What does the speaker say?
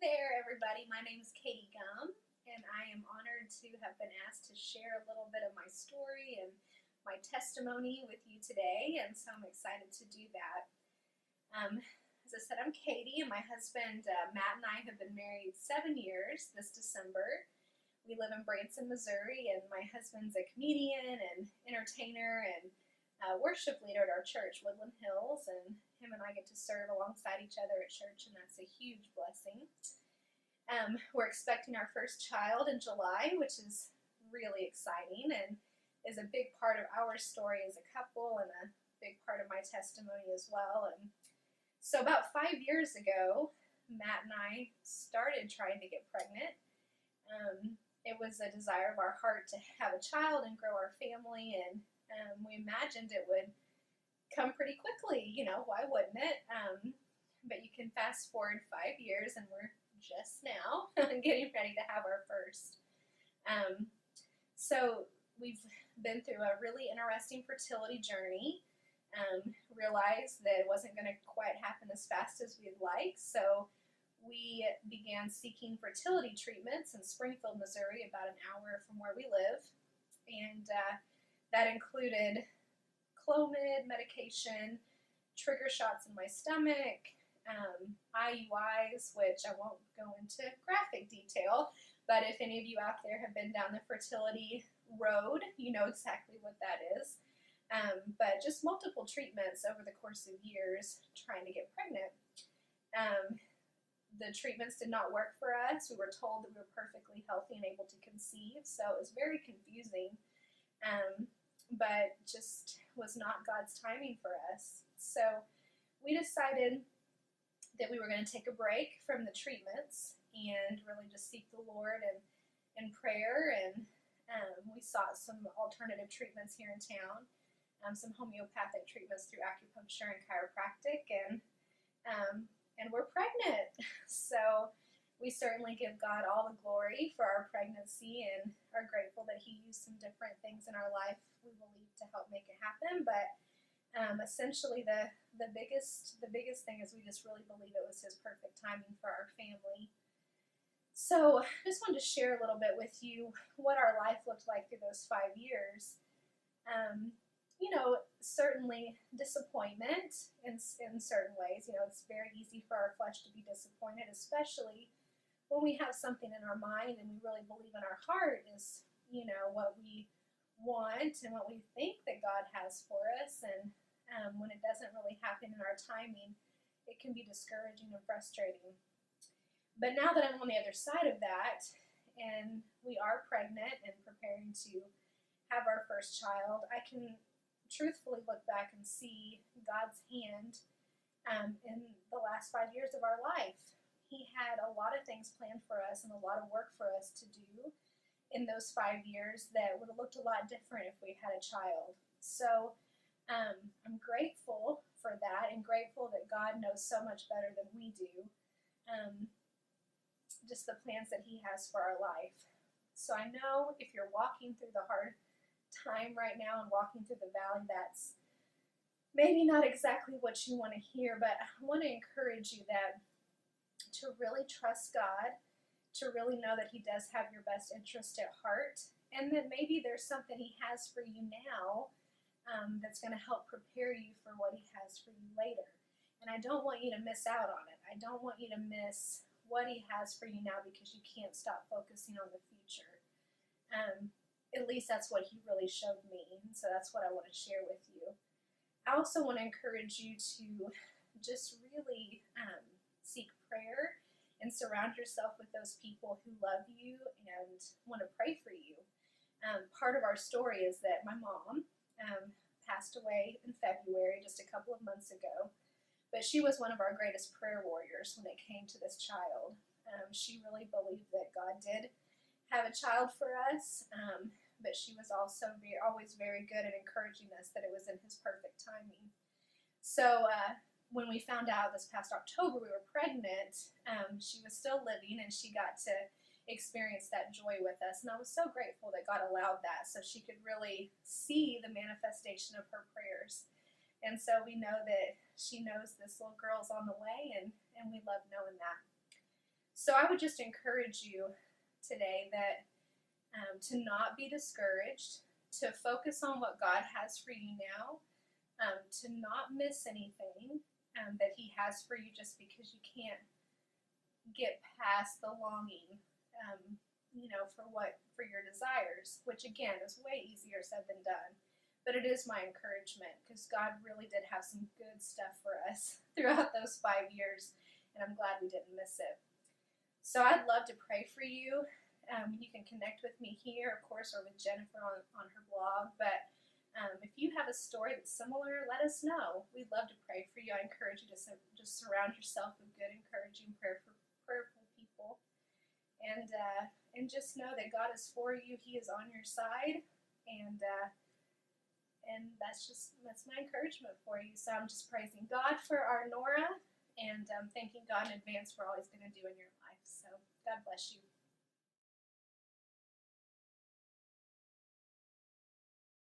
there, everybody. My name is Katie Gumm, and I am honored to have been asked to share a little bit of my story and my testimony with you today, and so I'm excited to do that. As I said, I'm Katie, and my husband Matt and I have been married 7 years this December. We live in Branson, Missouri, and my husband's a comedian and entertainer and worship leader at our church, Woodland Hills, and him and I get to serve alongside each other at church, and that's a huge blessing. We're expecting our first child in July, which is really exciting and is a big part of our story as a couple and a big part of my testimony as well. And so about 5 years ago, Matt and I started trying to get pregnant. It was a desire of our heart to have a child and grow our family, and we imagined it would come pretty quickly. You know, why wouldn't it? But you can fast forward 5 years, and we're just now getting ready to have our first. So we've been through a really interesting fertility journey. Realized that it wasn't going to quite happen as fast as we'd like, so we began seeking fertility treatments in Springfield, Missouri, about an hour from where we live, and that included Clomid medication, trigger shots in my stomach, IUIs, which I won't go into graphic detail, but if any of you out there have been down the fertility road, you know exactly what that is. But just multiple treatments over the course of years trying to get pregnant. The treatments did not work for us. We were told that we were perfectly healthy and able to conceive, so it was very confusing, but just was not God's timing for us. So we decided that we were going to take a break from the treatments and really just seek the Lord and in prayer, and we sought some alternative treatments here in town, some homeopathic treatments through acupuncture and chiropractic, and we're pregnant. So we certainly give God all the glory for our pregnancy and are grateful that He used some different things in our life, we believe, to help make it happen. But essentially the biggest thing is we just really believe it was His perfect timing for our family. So I just wanted to share a little bit with you what our life looked like through those 5 years. You know, certainly disappointment in certain ways. You know, it's very easy for our flesh to be disappointed, especially when we have something in our mind and we really believe in our heart is, you know, what we want and what we think that God has for us. And when it doesn't really happen in our timing, it can be discouraging and frustrating. But now that I'm on the other side of that, and we are pregnant and preparing to have our first child, I can truthfully look back and see God's hand in the last 5 years of our life. He had a lot of things planned for us and a lot of work for us to do in those 5 years that would have looked a lot different if we had a child. So I'm grateful for that and grateful that God knows so much better than we do, just the plans that He has for our life. So I know if you're walking through the hard time right now and walking through the valley, that's maybe not exactly what you want to hear, but I want to encourage you that to really trust God, to really know that He does have your best interest at heart, and that maybe there's something He has for you now that's going to help prepare you for what He has for you later. And I don't want you to miss out on it. I don't want you to miss what He has for you now because you can't stop focusing on the future. At least that's what He really showed me, and so that's what I want to share with you. I also want to encourage you to just really seek prayer and surround yourself with those people who love you and want to pray for you. Part of our story is that my mom passed away in February, just a couple of months ago, but she was one of our greatest prayer warriors when it came to this child. She really believed that God did have a child for us, but she was also always very good at encouraging us that it was in His perfect timing. So when we found out this past October we were pregnant, she was still living and she got to experience that joy with us. And I was so grateful that God allowed that so she could really see the manifestation of her prayers. And so we know that she knows this little girl's on the way, and we love knowing that. So I would just encourage you today that to not be discouraged, to focus on what God has for you now, to not miss anything that He has for you just because you can't get past the longing, for your desires, which again is way easier said than done. But it is my encouragement because God really did have some good stuff for us throughout those 5 years, and I'm glad we didn't miss it. So I'd love to pray for you. You can connect with me here, of course, or with Jennifer on her blog. But if you have a story that's similar, let us know. We'd love to pray for you. I encourage you to just surround yourself with good, encouraging, prayerful people, and just know that God is for you. He is on your side, and that's my encouragement for you. So I'm just praising God for our Nora, and thanking God in advance for all He's going to do in your life. So God bless you.